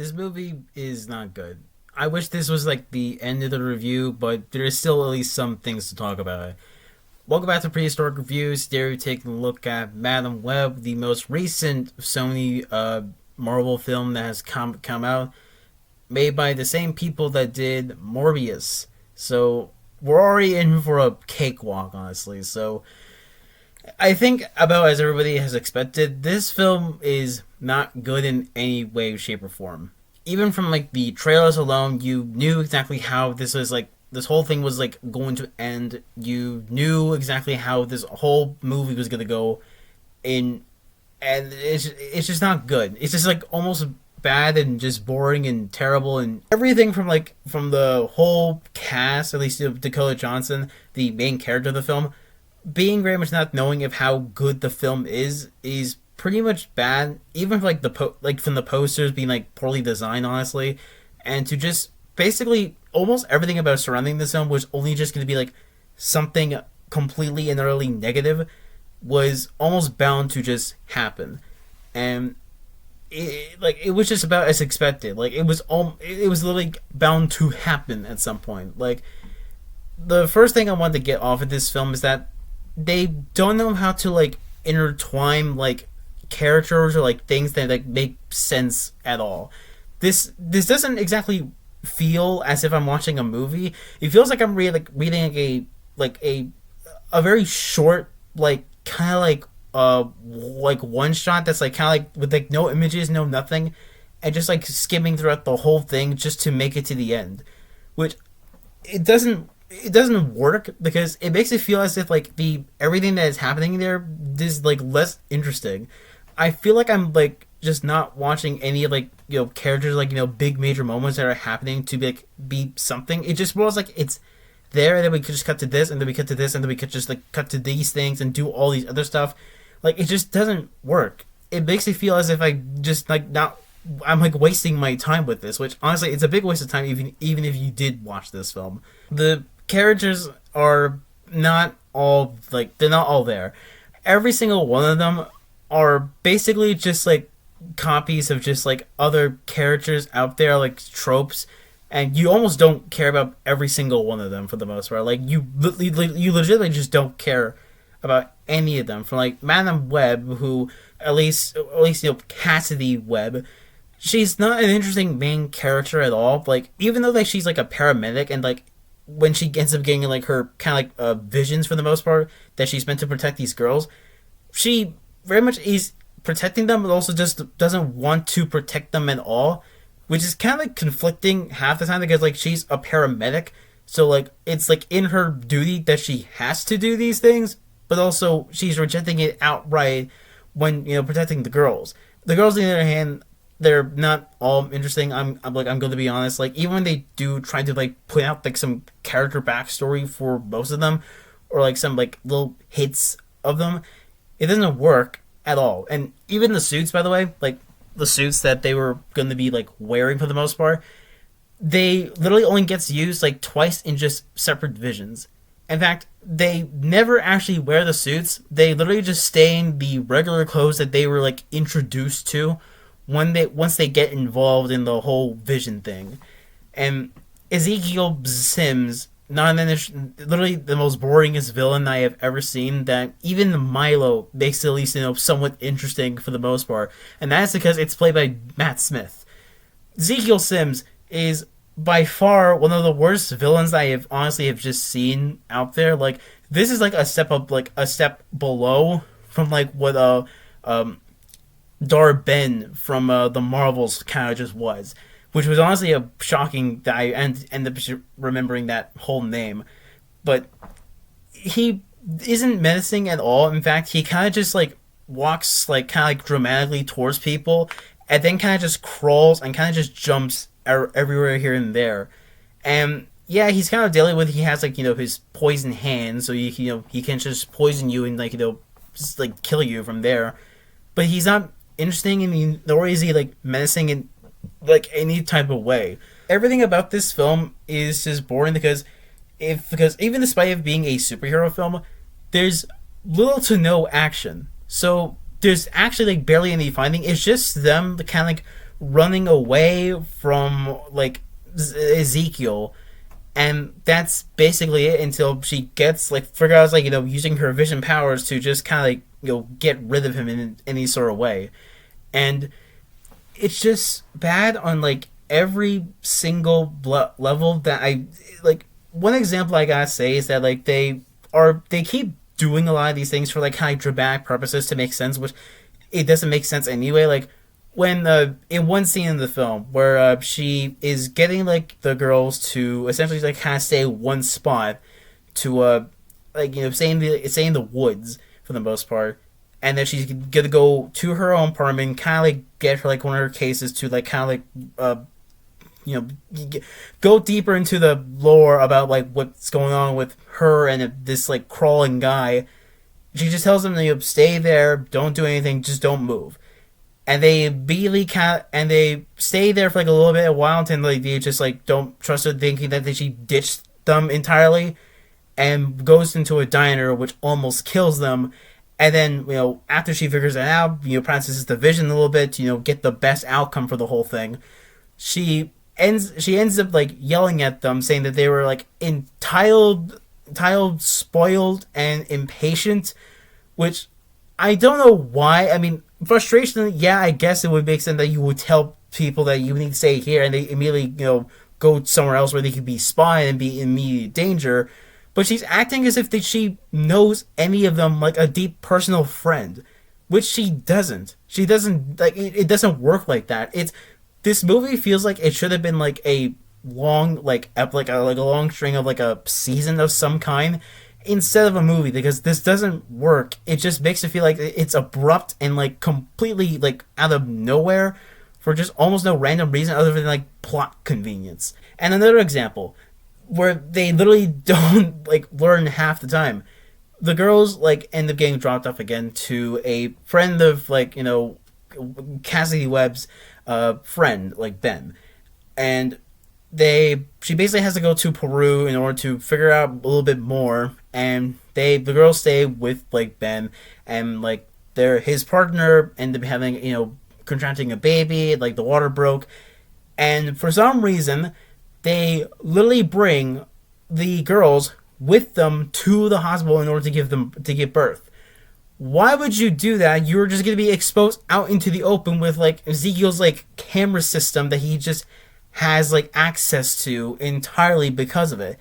This movie is not good. I wish this was like the end of the review, but there is still at least some things to talk about. Welcome back to Prehistoric Reviews. Today we're taking a look at Madam Web, the most recent Sony Marvel film that has come out, made by the same people that did Morbius. So we're already in for a cakewalk, honestly. So I think, about as everybody has expected, this film is not good in any way, shape, or form. Even from like the trailers alone, you knew exactly how this was like. This whole thing was like going to end. You knew exactly how this whole movie was gonna go, in, and it's just not good. It's just like almost bad and just boring and terrible and everything from the whole cast, at least Dakota Johnson, the main character of the film, being very much not knowing of how good the film is pretty much bad. Even like from the posters being like poorly designed, honestly, and to just basically almost everything about surrounding this film was only just going to be like something completely and utterly negative, was almost bound to just happen. And it was just about as expected. Like it was literally bound to happen at some point. Like, the first thing I wanted to get off of this film is that they don't know how to like intertwine like characters or like things that like make sense at all. This doesn't exactly feel as if I'm watching a movie. It feels like I'm reading a very short, like kind of like one shot that's like kind of like with like no images, no nothing, and just like skimming throughout the whole thing just to make it to the end, which it doesn't work because it makes it feel as if like the everything that is happening there is like less interesting. I feel like I'm like just not watching any like characters, like big major moments that are happening to be something. It just feels like it's there, and then we could just cut to this, and then we cut to this, and then we could just like cut to these things and do all these other stuff. Like, it just doesn't work. It makes me feel as if I just like not I'm like wasting my time with this, which honestly it's a big waste of time even if you did watch this film. The characters are not all like they're not all there. Every single one of them are basically just like copies of just like other characters out there, like tropes, and you almost don't care about every single one of them for the most part. Like, you legitimately just don't care about any of them. From like Madam Web, who at least Cassidy Webb, she's not an interesting main character at all. Like, even though like she's like a paramedic, and like when she ends up getting like her kind of like visions for the most part that she's meant to protect these girls, she very much is protecting them, but also just doesn't want to protect them at all, which is kind of like conflicting half the time because like she's a paramedic, so like it's like in her duty that she has to do these things, but also she's rejecting it outright when protecting the girls. The girls, on the other hand, they're not all interesting. I'm going to be honest. Like, even when they do try to like put out like some character backstory for most of them, or like some like little hits of them, it doesn't work at all. And even the suits, by the way, like the suits that they were going to be like wearing for the most part, they literally only gets used like twice in just separate visions. In fact, they never actually wear the suits. They literally just stay in the regular clothes that they were like introduced to once they get involved in the whole vision thing. And Ezekiel Sims, literally the most boringest villain I have ever seen, that even Milo makes it at least somewhat interesting for the most part, and that's because it's played by Matt Smith. Ezekiel Sims is by far one of the worst villains I have honestly have just seen out there. Like, this is like a step up, like a step below from like what Dar-Ben from the Marvels kind of just was, which was honestly a shocking that I end up remembering that whole name. But he isn't menacing at all. In fact, he kind of just like walks like kind of like dramatically towards people, and then kind of just crawls and kind of just jumps everywhere here and there. And yeah, he's kind of dealing with, he has like his poison hand, so he can just poison you and like just like kill you from there. But he's not interesting, and nor is he like menacing in like any type of way. Everything about this film is just boring because even despite it being a superhero film, there's little to no action. So there's actually like barely any fighting. It's just them kind of like running away from like Ezekiel, and that's basically it until she gets like figure out like using her vision powers to just kind of like get rid of him in any sort of way, and it's just bad on like every single level that I like. One example I gotta say is that like they keep doing a lot of these things for like kind of dramatic purposes to make sense, which it doesn't make sense anyway. Like when in one scene in the film where she is getting like the girls to essentially like kind of stay one spot to like stay in the woods for the most part, and then she's gonna go to her own apartment, kind of like get her like one of her cases to like kind of like you know go deeper into the lore about like what's going on with her and this like crawling guy. She just tells them to stay there, don't do anything, just don't move. And they immediately and they stay there for like a little bit, a while, until like they just like don't trust her, thinking that she ditched them entirely, and goes into a diner, which almost kills them. And then after she figures it out, practices the vision a little bit to get the best outcome for the whole thing. She ends up like yelling at them, saying that they were like entitled, spoiled, and impatient, which I don't know why. I mean, frustration, yeah, I guess it would make sense that you would tell people that you need to stay here and they immediately, go somewhere else where they could be spotted and be in immediate danger. But she's acting as if she knows any of them like a deep personal friend, which she doesn't. She doesn't, like, it doesn't work like that. This movie feels like it should have been like a long, like a long string of like a season of some kind, instead of a movie, because this doesn't work. It just makes it feel like it's abrupt and like completely like out of nowhere for just almost no random reason other than like plot convenience. And another example where they literally don't like learn half the time. The girls like end up getting dropped off again to a friend of like Cassidy Webb's friend, like Ben, and she basically has to go to Peru in order to figure out a little bit more, and the girls stay with like Ben, and like his partner ended up having contracting a baby, like the water broke, and for some reason they literally bring the girls with them to the hospital in order to give birth. Why would you do that? You're just going to be exposed out into the open with like Ezekiel's like camera system that he just has like access to entirely because of it.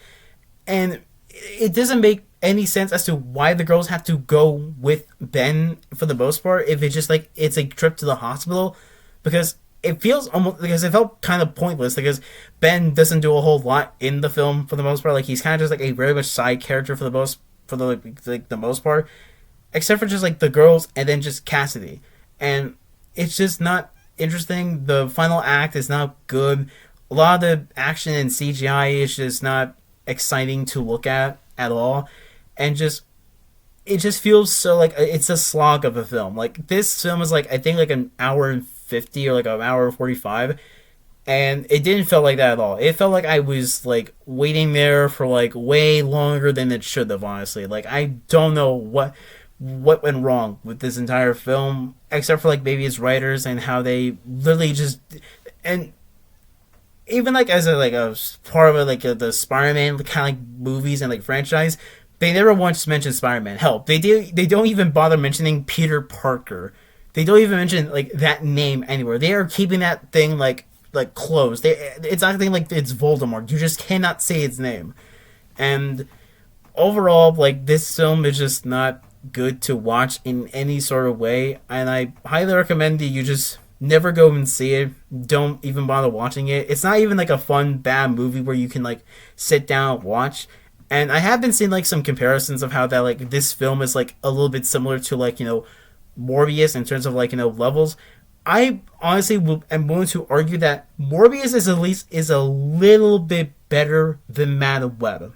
And it doesn't make any sense as to why the girls have to go with Ben for the most part if it's just like it's a trip to the hospital, because it felt kind of pointless because Ben doesn't do a whole lot in the film for the most part. Like he's kind of just like a very much side character for the most part, except for just like the girls and then just Cassidy, and it's just not interesting. The final act is not good. A lot of the action and CGI is just not exciting to look at all, and it just feels so like it's a slog of a film. Like this film is like I think like an hour and 50 or like an hour and 45, and it didn't feel like that at all. It felt like I was like waiting there for like way longer than it should have, honestly. Like I don't know what went wrong with this entire film, except for like maybe its writers and how they literally just, and even like as a part of the Spider-Man kind of like movies and like franchise, they never once mentioned Spider-Man. Hell, they don't even bother mentioning Peter Parker. They don't even mention like that name anywhere. They are keeping that thing like closed. It's acting like it's Voldemort. You just cannot say its name. And overall, like this film is just not good to watch in any sort of way, and I highly recommend that you just never go and see it. Don't even bother watching it. It's not even like a fun bad movie where you can like sit down and watch. And I have been seeing like some comparisons of how that like this film is like a little bit similar to like Morbius in terms of like levels. I honestly am willing to argue that Morbius is a little bit better than Madame Web.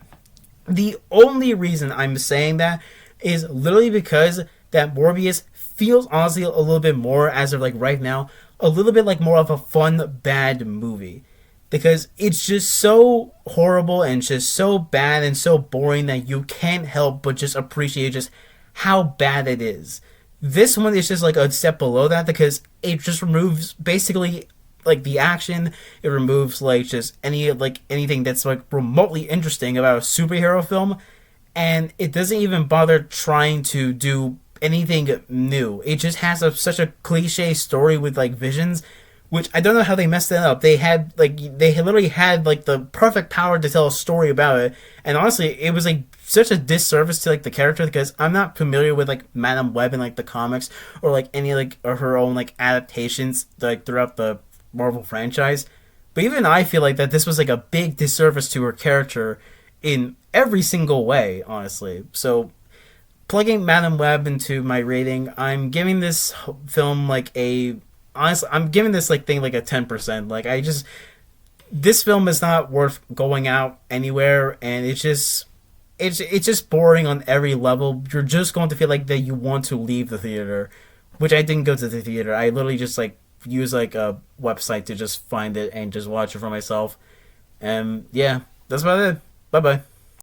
The only reason I'm saying that is literally because that Morbius feels honestly a little bit more, as of like right now, a little bit like more of a fun bad movie, because it's just so horrible and just so bad and so boring that you can't help but just appreciate just how bad it is. This one is just like a step below that because it just removes basically like the action. It removes like just anything that's like remotely interesting about a superhero film, and it doesn't even bother trying to do anything new. It just has such a cliche story with like visions, which I don't know how they messed it up. They literally had like the perfect power to tell a story about it, and honestly, it was like such a disservice to like the character because I'm not familiar with like Madame Web in like the comics or like any like or her own like adaptations like throughout the Marvel franchise. But even I feel like that this was like a big disservice to her character in every single way, honestly. So plugging Madam Web into my rating, I'm giving this film like a honestly, I'm giving this like thing like a 10%. Like I just this film is not worth going out anywhere, and it's just boring on every level. You're just going to feel like that you want to leave the theater, which I didn't go to the theater. I literally just like use like a website to just find it and just watch it for myself. And yeah, that's about it. Bye bye.